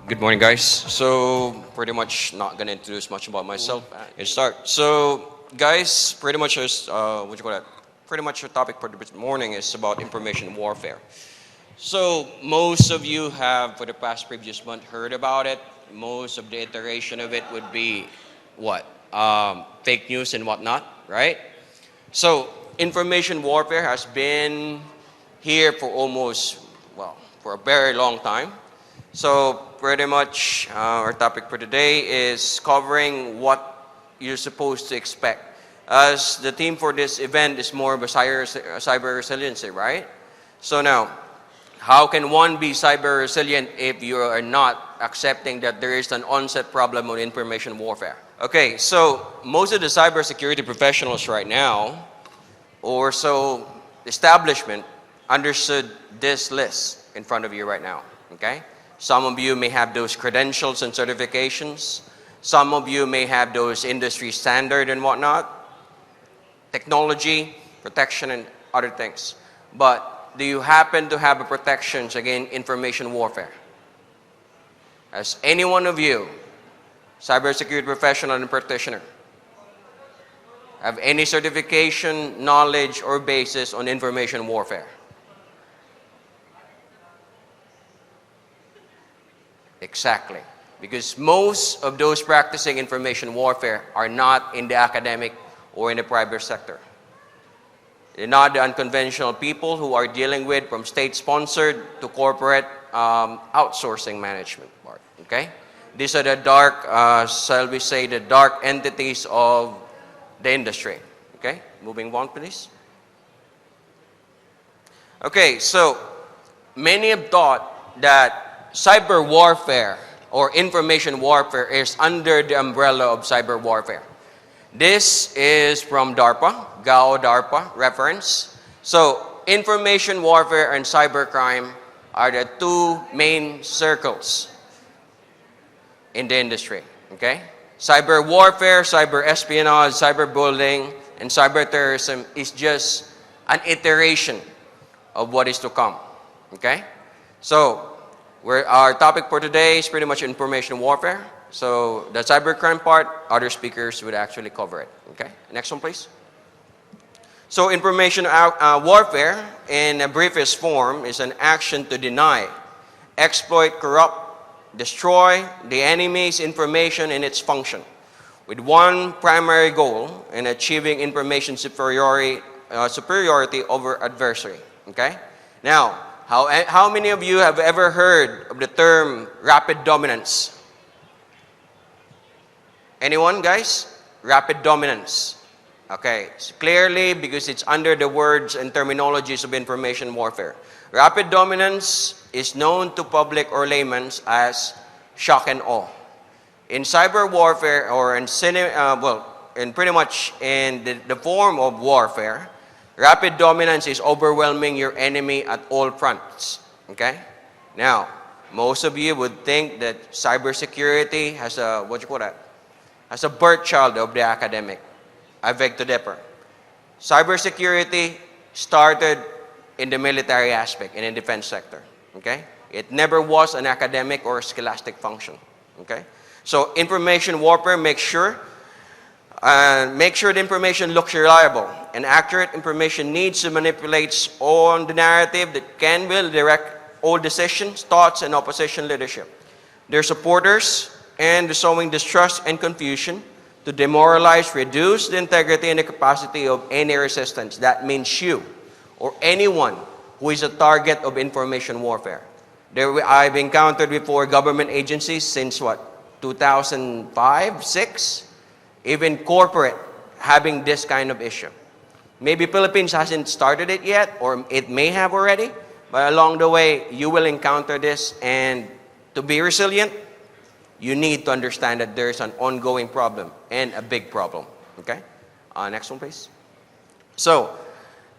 Good morning, guys. So, pretty much not gonna introduce much about myself. Let's start. So, guys, pretty much what you call that? Pretty much the topic for this morning is about information warfare. So, most of you have, for the past previous month, heard about it. Most of the iteration of it would be what? Fake news and whatnot, right? So, information warfare has been here for almost, well, for a very long time. So pretty much our topic for today is covering what you're supposed to expect. As the theme for this event is more of a cyber resiliency, right? So now, how can one be cyber resilient if you are not accepting that there is an onset problem on information warfare? Okay, so most of the cybersecurity professionals right now, or so establishment, understood this list in front of you right now, okay? Some of you may have those credentials and certifications. Some of you may have those industry standard and whatnot, technology, protection, and other things. But do you happen to have a protections against information warfare? As any one of you, cybersecurity professional and practitioner, have any certification, knowledge, or basis on information warfare? Exactly. Because most of those practicing information warfare are not in the academic or in the private sector. They're not the unconventional people who are dealing with from state-sponsored to corporate outsourcing management part. Okay? These are the dark, shall we say, the dark entities of the industry. Okay? Moving on, please. Okay, so many have thought that cyber warfare or information warfare is under the umbrella of cyber warfare. This is from DARPA, GAO DARPA reference. So information warfare and cybercrime are the two main circles in the industry. Okay? Cyber warfare, cyber espionage, cyber bullying, and cyber terrorism is just an iteration of what is to come. Okay? So our topic for today is pretty much information warfare. So the cybercrime part, other speakers would actually cover it. Okay, next one, please. So information warfare, in a briefest form, is an action to deny, exploit, corrupt, destroy the enemy's information and its function, with one primary goal in achieving information superiority over adversary. Okay, now, how many of you have ever heard of the term rapid dominance? Anyone, guys? Rapid dominance. Okay, so clearly because it's under the words and terminologies of information warfare. Rapid dominance is known to public or laymen as shock and awe. In cyber warfare or in pretty much in the form of warfare, rapid dominance is overwhelming your enemy at all fronts. Okay? Now, most of you would think that cybersecurity has a birth child of the academic. I beg to differ. Cybersecurity started in the military aspect, in the defense sector. Okay? It never was an academic or scholastic function. Okay? So information warfare makes sure the information looks reliable and accurate. Information needs to manipulate on the narrative that will direct all decisions, thoughts, and opposition leadership. Their supporters and sowing distrust and confusion to demoralize, reduce the integrity and the capacity of any resistance. That means you or anyone who is a target of information warfare. I've encountered before government agencies since 2005, 6? Even corporate having this kind of issue. Maybe Philippines hasn't started it yet, or it may have already, but along the way, you will encounter this, and to be resilient, you need to understand that there's an ongoing problem and a big problem. Okay? Next one, please. So,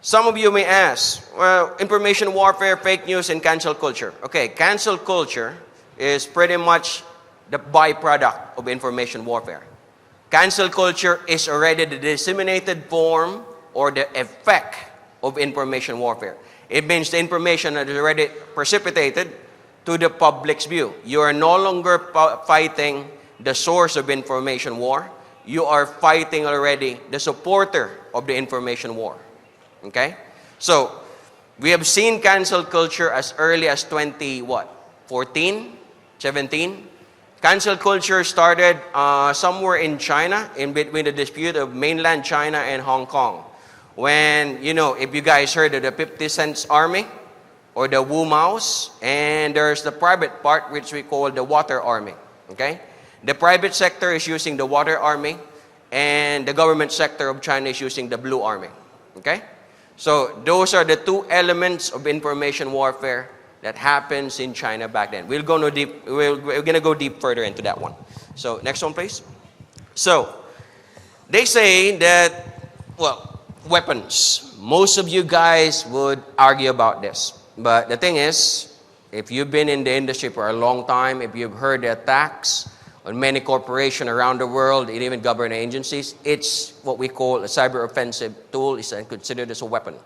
some of you may ask, well, information warfare, fake news, and cancel culture. Okay, cancel culture is pretty much the byproduct of information warfare. Cancel culture is already the disseminated form or the effect of information warfare. It means the information that is already precipitated to the public's view. You are no longer fighting the source of information war. You are fighting already the supporter of the information war. Okay? So, we have seen cancel culture as early as 14, 17. Cancel culture started somewhere in China, in between the dispute of mainland China and Hong Kong. When, you know, if you guys heard of the 50 Cents Army or the Wu Maos, and there's the private part which we call the Water Army. Okay? The private sector is using the Water Army, and the government sector of China is using the Blue Army. Okay? So those are the two elements of information warfare that happens in China back then. We're going to go deep further into that one. So next one, please. So they say that, well, weapons. Most of you guys would argue about this. But the thing is, if you've been in the industry for a long time, if you've heard the attacks on many corporations around the world, and even government agencies, it's what we call a cyber offensive tool. It's considered as a weapon.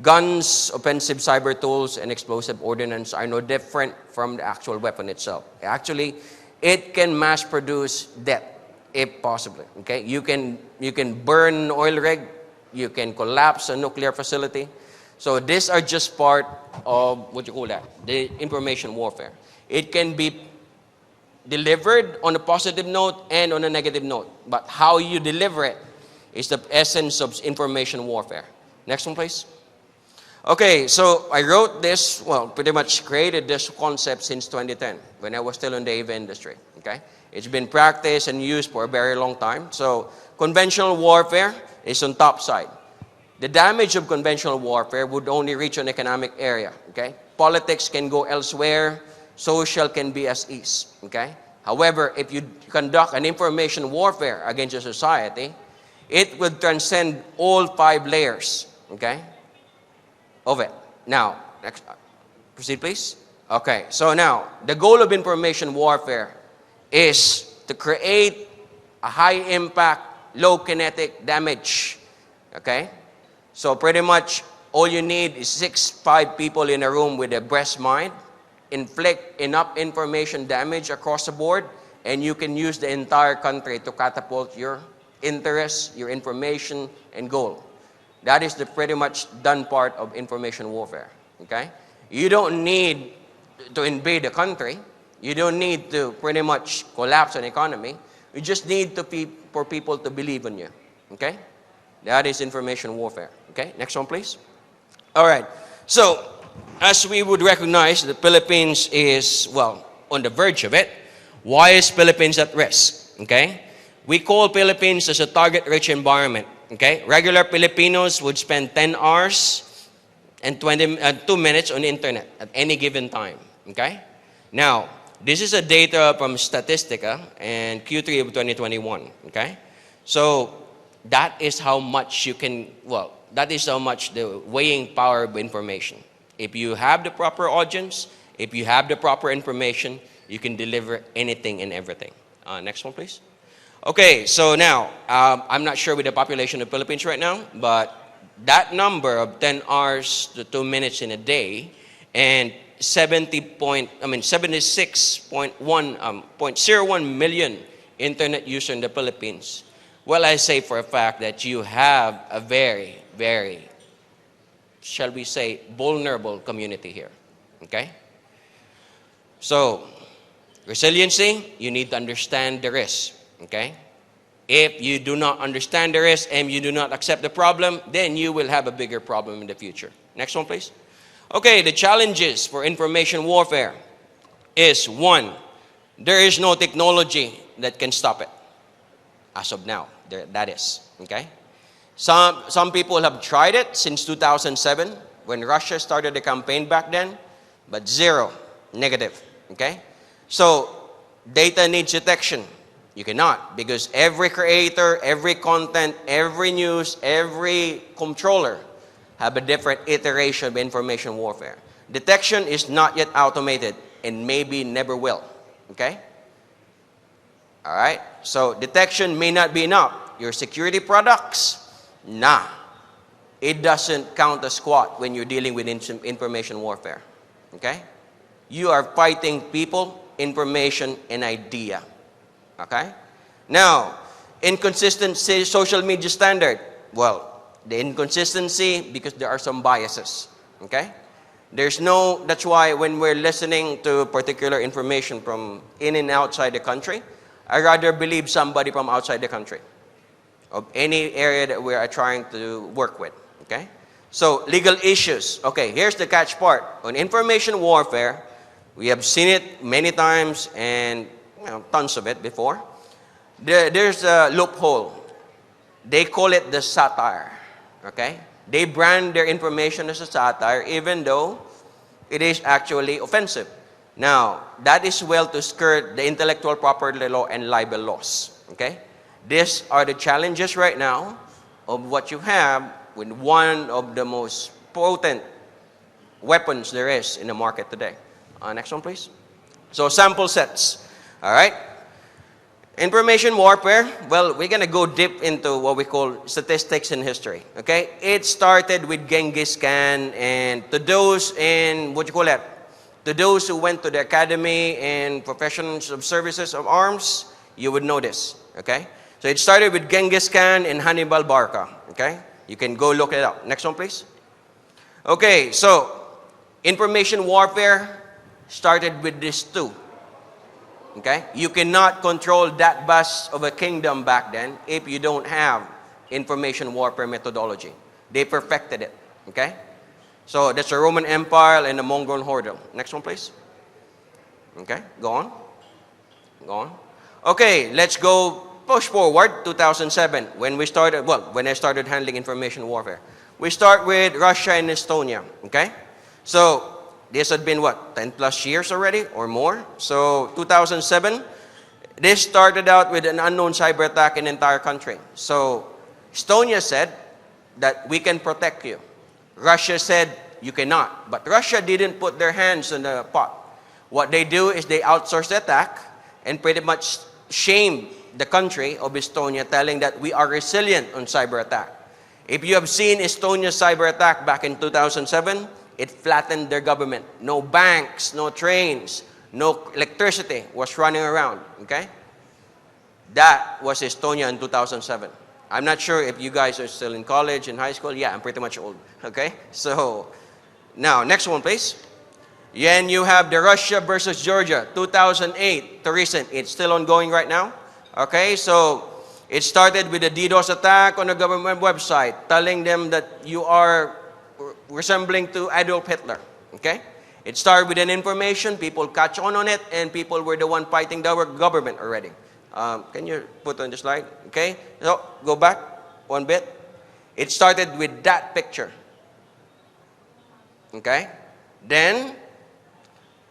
Guns, offensive cyber tools, and explosive ordnance are no different from the actual weapon itself. Actually, it can mass produce death, if possible. Okay, you can burn an oil rig, you can collapse a nuclear facility. So these are just part of what you call that, the information warfare. It can be delivered on a positive note and on a negative note. But how you deliver it is the essence of information warfare. Next one, please. Okay, so I wrote this, well, pretty much created this concept since 2010, when I was still in the AV industry. Okay, it's been practiced and used for a very long time. So conventional warfare is on top side. The damage of conventional warfare would only reach an economic area. Okay, politics can go elsewhere. Social can be as ease. Okay. However, if you conduct an information warfare against a society, it would transcend all 5 layers. Okay. Of it. Now, next, proceed, please. Okay. So now, the goal of information warfare is to create a high impact, low kinetic damage. Okay. So pretty much all you need is 5 people in a room with a breast mind. Inflict enough information damage across the board, and you can use the entire country to catapult your interests, your information, and goal. That is the pretty much done part of information warfare. Okay? You don't need to invade the country. You don't need to pretty much collapse an economy. You just need for people to believe in you. Okay? That is information warfare. Okay? Next one, please. All right. So, as we would recognize, the Philippines is, well, on the verge of it. Why is Philippines at risk? Okay? We call Philippines as a target-rich environment. Okay? Regular Filipinos would spend 10 hours and 2 minutes on the internet at any given time. Okay? Now, this is a data from Statistica and Q3 of 2021. Okay? So, that is how much you can, well, that is how much the weighing power of information. If you have the proper audience, if you have the proper information, you can deliver anything and everything. Next one, please. Okay, so now, I'm not sure with the population of the Philippines right now, but that number of 10 hours to 2 minutes in a day and 76.01 million internet users in the Philippines, well, I say for a fact that you have a very, very, shall we say, vulnerable community here. Okay? So, resiliency, you need to understand the risk. Okay? If you do not understand the risk and you do not accept the problem, then you will have a bigger problem in the future. Next one, please. Okay, the challenges for information warfare is 1, there is no technology that can stop it. As of now, that is. Okay? Some people have tried it since 2007 when Russia started the campaign back then, but 0, negative. Okay? So, data needs detection. You cannot, because every creator, every content, every news, every controller have a different iteration of information warfare. Detection is not yet automated and maybe never will. Okay? All right? So, detection may not be enough. Your security products, nah. It doesn't count as squat when you're dealing with information warfare. Okay? You are fighting people, information, and idea. Okay? Now, inconsistency social media standard. Well, the inconsistency because there are some biases. Okay? That's why when we're listening to particular information from in and outside the country, I rather believe somebody from outside the country of any area that we are trying to work with. Okay? So, legal issues. Okay, here's the catch part. On information warfare, we have seen it many times and tons of it before. There's a loophole. They call it the satire. Okay? They brand their information as a satire even though it is actually offensive. Now, that is well to skirt the intellectual property law and libel laws. Okay? These are the challenges right now of what you have with one of the most potent weapons there is in the market today. Next one, please. So, sample sets. All right? Information warfare, well, we're going to go deep into what we call statistics and history. Okay? It started with Genghis Khan, and to those in, to those who went to the academy and professions of services of arms, you would know this. Okay? So it started with Genghis Khan and Hannibal Barca. Okay? You can go look it up. Next one, please. Okay, so information warfare started with these two. Okay? You cannot control that vast of a kingdom back then if you don't have information warfare methodology. They perfected it. Okay? So that's the Roman Empire and the Mongol horde. Next one, please. Okay, go on. Go on. Okay, let's go push forward 2007 when I started handling information warfare. We start with Russia and Estonia. Okay? So this had been 10 plus years already or more. So 2007, this started out with an unknown cyber attack in the entire country. So Estonia said that we can protect you. Russia said you cannot. But Russia didn't put their hands in the pot. What they do is they outsource the attack and pretty much shame the country of Estonia, telling that we are resilient on cyber attack. If you have seen Estonia's cyber attack back in 2007, it flattened their government. No banks, no trains, no electricity was running around. Okay? That was Estonia in 2007. I'm not sure if you guys are still in college, in high school. Yeah, I'm pretty much old. Okay? So, now, next one, please. Then you have the Russia versus Georgia, 2008 to recent. It's still ongoing right now. Okay? So, it started with a DDoS attack on a government website, telling them that you are resembling to Adolf Hitler. Okay? It started with an information, people catch on it, and people were the one fighting the government already. Can you put on the slide? Okay? So, go back one bit. It started with that picture. Okay? Then,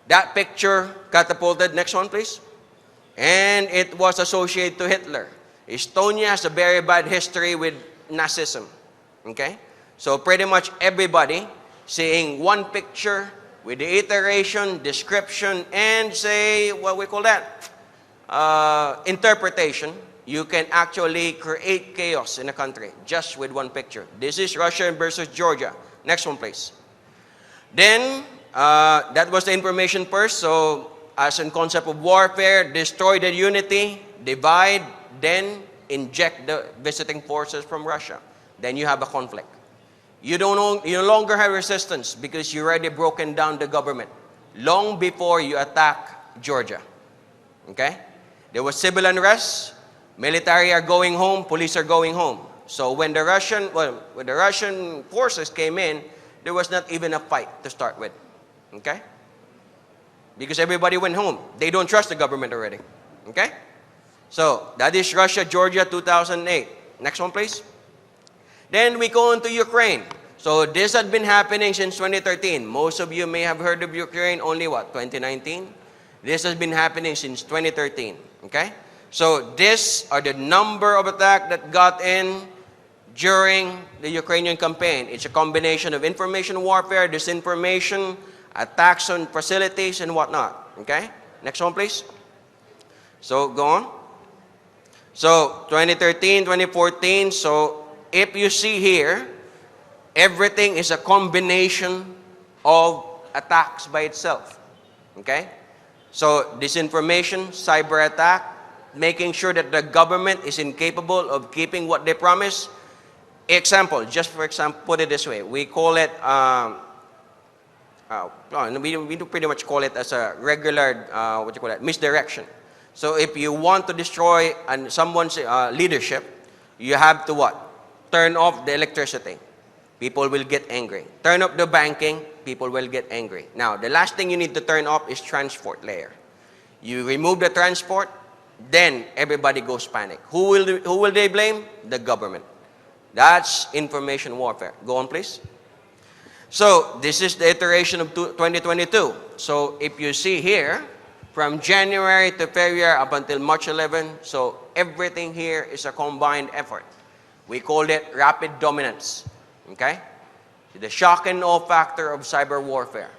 that picture catapulted. Next one, please. And it was associated to Hitler. Estonia has a very bad history with Nazism. Okay? So pretty much everybody seeing one picture with the iteration, description, and say, what we call that, interpretation, you can actually create chaos in a country just with one picture. This is Russia versus Georgia. Next one, please. Then, that was the information first. So, as in concept of warfare, destroy the unity, divide, then inject the visiting forces from Russia. Then you have a conflict. You no longer have resistance because you already broken down the government long before you attack Georgia. Okay? There was civil unrest, military are going home, police are going home. So when the Russian forces came in, there was not even a fight to start with. Okay? Because everybody went home. They don't trust the government already. Okay? So, that is Russia, Georgia, 2008. Next one, please. Then we go on to Ukraine. So, this had been happening since 2013. Most of you may have heard of Ukraine only, 2019? This has been happening since 2013. Okay? So, these are the number of attacks that got in during the Ukrainian campaign. It's a combination of information warfare, disinformation, attacks on facilities, and whatnot. Okay? Next one, please. So, go on. So, 2013, 2014. So, if you see here, everything is a combination of attacks by itself. Okay? So disinformation, cyber attack, making sure that the government is incapable of keeping what they promise. Example, just for example, put it this way, we call it, we do pretty much call it as a regular, misdirection. So if you want to destroy someone's leadership, you have to what? Turn off the electricity. People will get angry. Turn off the banking, people will get angry. Now, the last thing you need to turn off is transport layer. You remove the transport, then everybody goes panic. Who will they blame? The government. That's information warfare. Go on, please. So, this is the iteration of 2022. So, if you see here, from January to February up until March 11, so everything here is a combined effort. We called it rapid dominance. Okay? The shock and awe factor of cyber warfare.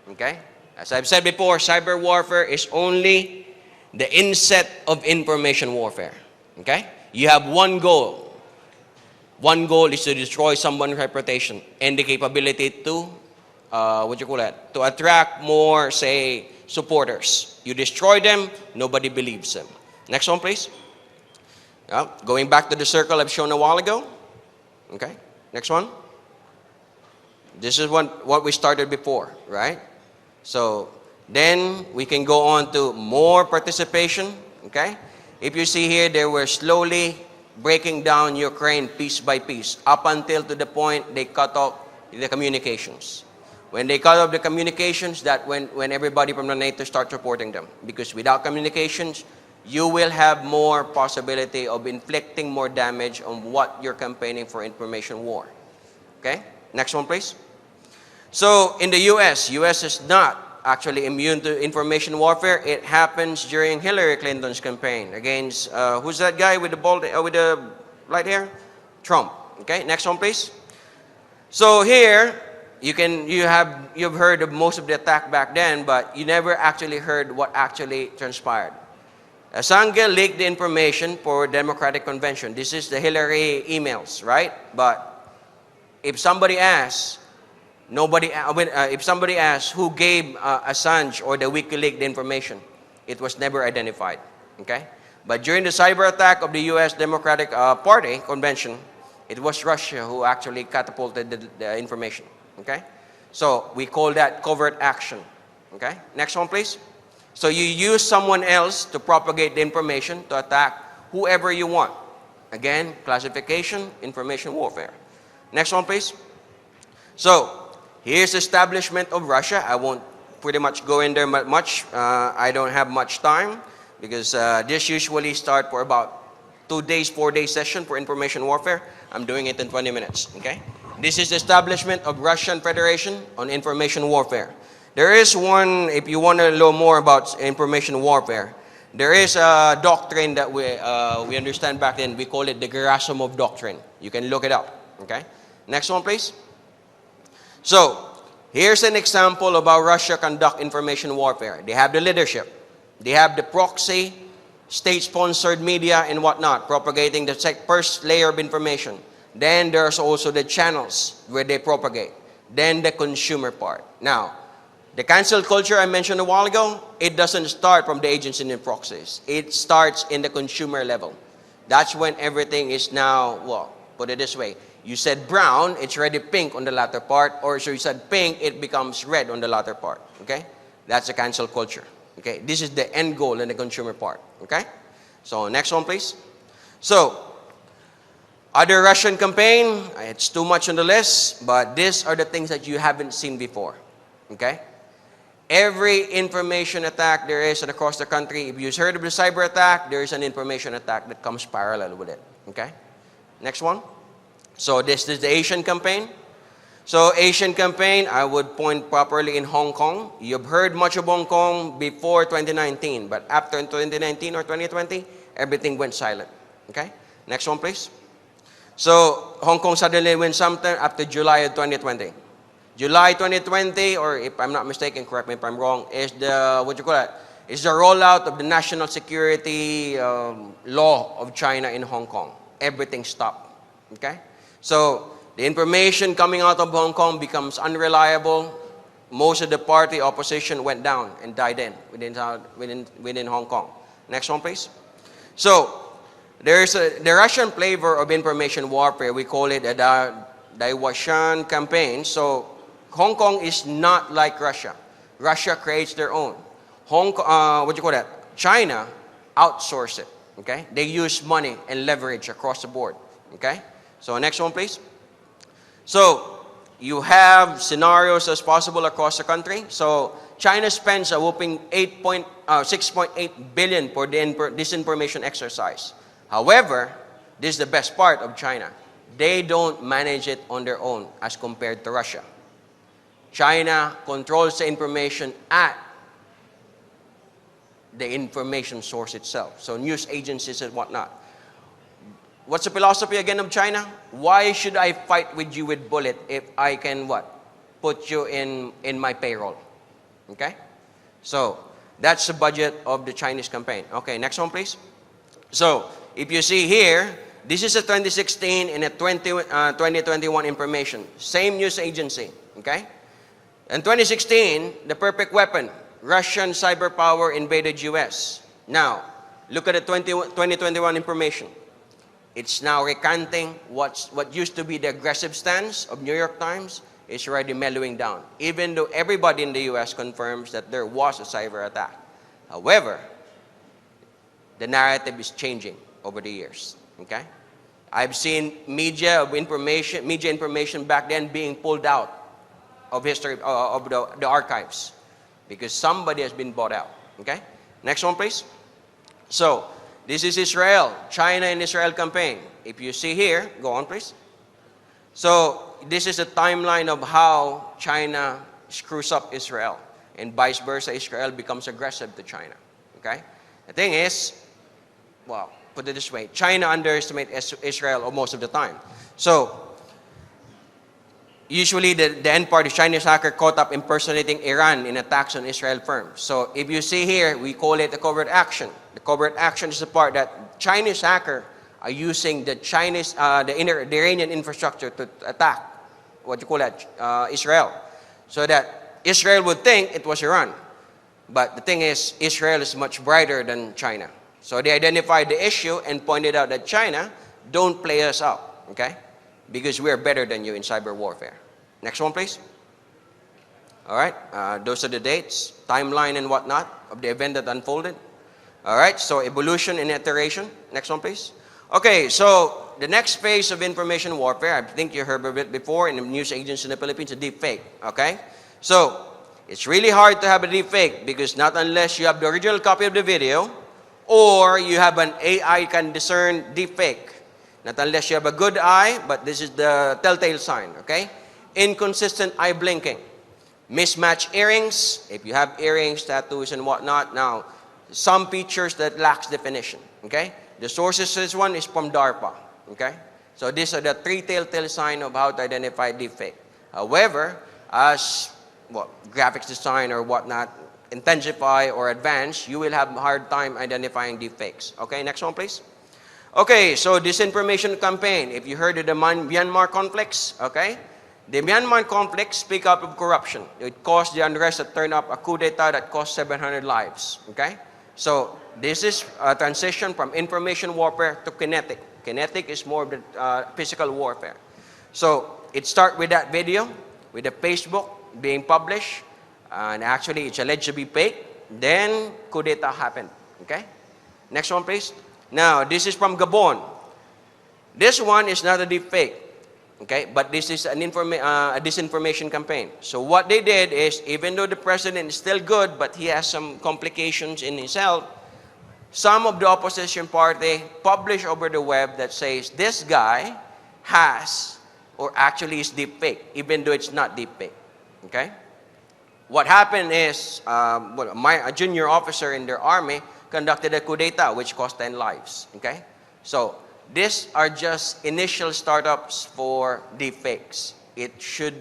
Okay? As I've said before, cyber warfare is only the inset of information warfare. Okay? You have one goal. One goal is to destroy someone's reputation and the capability to, to attract more, say, supporters. You destroy them, nobody believes them. Next one, please. Going back to the circle I've shown a while ago. Okay? Next one. This is what we started before, right? So then we can go on to more participation, okay? If you see here, they were slowly breaking down Ukraine piece by piece up until to the point they cut off the communications. When they cut off the communications, that when everybody from the NATO starts reporting them. Because without communications, you will have more possibility of inflicting more damage on what you're campaigning for information war. Okay? Next one, please. So, in the U.S. is not actually immune to information warfare. It happens during Hillary Clinton's campaign against, who's that guy with the with the light hair? Trump. Okay? Next one, please. So, here, you've heard of most of the attack back then, but you never actually heard what actually transpired. Assange leaked the information for Democratic Convention. This is the Hillary emails, right? But if somebody asks, if somebody asks who gave Assange or the WikiLeaks the information, it was never identified. Okay? But during the cyber attack of the U.S. Democratic Party Convention, it was Russia who actually catapulted the information. Okay? So we call that covert action. Okay? Next one, please. So you use someone else to propagate the information to attack whoever you want. Again, classification, information warfare. Next one, please. So here's the establishment of Russia. I won't pretty much go in there much. I don't have much time because this usually start for about 2 days, 4-day session for information warfare. I'm doing it in 20 minutes. Okay? This is the establishment of Russian Federation on information warfare. There is one, if you want to know more about information warfare, there is a doctrine that we understand back then. We call it the Gerasimov Doctrine. You can look it up. Okay? Next one, please. So, here's an example of how Russia conduct information warfare. They have the leadership. They have the proxy, state-sponsored media and whatnot, propagating the first layer of information. Then there's also the channels where they propagate. Then the consumer part. Now, the cancel culture I mentioned a while ago, it doesn't start from the agents and the proxies. It starts in the consumer level. That's when everything is now, well, put it this way. You said brown, it's already pink on the latter part. Or so you said pink, it becomes red on the latter part. Okay? That's the cancel culture. Okay? This is the end goal in the consumer part. Okay? So, next one, please. So, other Russian campaign, it's too much on the list, but these are the things that you haven't seen before. Okay? Every information attack there is across the country, if you've heard of the cyber attack, there is an information attack that comes parallel with it. Okay? Next one. So this is the Asian campaign. So Asian campaign, I would point properly in Hong Kong. You've heard much of Hong Kong before 2019, but after 2019 or 2020, everything went silent. Okay? Next one, please. So Hong Kong suddenly went something after July of 2020. July 2020, or if I'm not mistaken, correct me if I'm wrong, is the, is the rollout of the national security law of China in Hong Kong. Everything stopped. Okay? So, the information coming out of Hong Kong becomes unreliable. most of the party opposition went down and died within Hong Kong. Next one, please. So there's the Russian flavor of information warfare. We call it a diversion campaign. So Hong Kong is not like Russia. Russia creates their own. China outsource it. Okay, they use money and leverage across the board. Okay, so next one, please. So you have scenarios as possible across the country. So China spends a whopping 6.8 billion for this information exercise. However, this is the best part of China. They don't manage it on their own as compared to Russia. China controls the information at the information source itself. So news agencies and whatnot. What's the philosophy again of China? Why should I fight with you with bullet if I can what? Put you in my payroll. Okay? So that's the budget of the Chinese campaign. Okay, next one please. So if you see here, this is a 2016 and a 2021 information. Same news agency. Okay? In 2016, the perfect weapon, Russian cyber power invaded US. Now, look at the 2021 information. It's now recanting what used to be the aggressive stance of New York Times is already mellowing down, even though everybody in the US confirms that there was a cyber attack. However, the narrative is changing over the years. Okay? I've seen media information back then being pulled out of history of the archives because somebody has been bought out. Okay? Next one, please. So, this is Israel, China and Israel campaign. If you see here, go on, please. So, this is a timeline of how China screws up Israel, and vice versa, Israel becomes aggressive to China. Okay? The thing is, well, put it this way, China underestimates Israel most of the time. So, usually the end part is Chinese hacker caught up impersonating Iran in attacks on Israel firms. So if you see here, we call it a covert action. The covert action is the part that Chinese hacker are using the Iranian infrastructure to attack, Israel. So that Israel would think it was Iran. But the thing is, Israel is much brighter than China. So they identified the issue and pointed out that China, don't play us out, okay? Because we are better than you in cyber warfare. Next one, please. All right, those are the dates, timeline and whatnot of the event that unfolded. All right, so evolution and iteration. Next one, please. Okay, so the next phase of information warfare, I think you heard of it before in the news agency in the Philippines, a deep fake, okay? So, it's really hard to have a deep fake because not unless you have the original copy of the video or you have an AI can discern deep fake. Not unless you have a good eye, but this is the telltale sign, okay? Inconsistent eye blinking. Mismatched earrings, if you have earrings, tattoos, and whatnot. Now, some features that lacks definition, okay? The sources of this one is from DARPA, okay? So these are the three telltale signs of how to identify deepfake. However, as graphics design or whatnot intensify or advance, you will have a hard time identifying deepfakes. Okay, next one, please. Okay, so disinformation campaign. If you heard of the Myanmar conflicts, okay? The Myanmar conflicts speak up of corruption. It caused the unrest that turned up a coup d'etat that cost 700 lives, okay? So this is a transition from information warfare to kinetic. Kinetic is more of the physical warfare. So it starts with that video, with the Facebook being published, and actually it's alleged to be fake. Then coup d'etat happened, okay? Next one, please. Now, this is from Gabon. This one is not a deep fake, okay? But this is a disinformation campaign. So what they did is, even though the president is still good, but he has some complications in his health, some of the opposition party publish over the web that says this guy has or actually is deep fake, even though it's not deep fake, okay? What happened is, a junior officer in their army conducted a coup d'etat, which cost 10 lives, okay? So, these are just initial startups for deepfakes. It should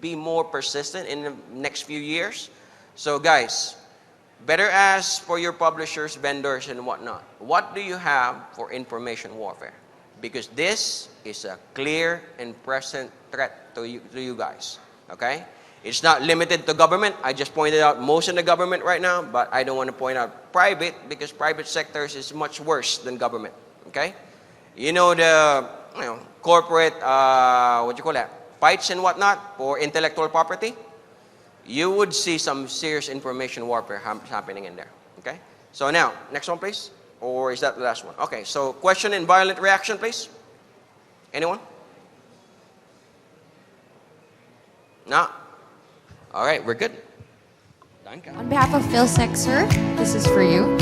be more persistent in the next few years. So, guys, better ask for your publishers, vendors, and whatnot. What do you have for information warfare? Because this is a clear and present threat to you guys, okay? It's not limited to government. I just pointed out most in the government right now, but I don't want to point out private because private sectors is much worse than government. Okay? You know the corporate, what you call that, fights and whatnot for intellectual property? You would see some serious information warfare happening in there. Okay? So now, next one please. Or is that the last one? Okay, so question and violent reaction please. Anyone? No? All right, we're good. On behalf of PhilSec, sir, this is for you.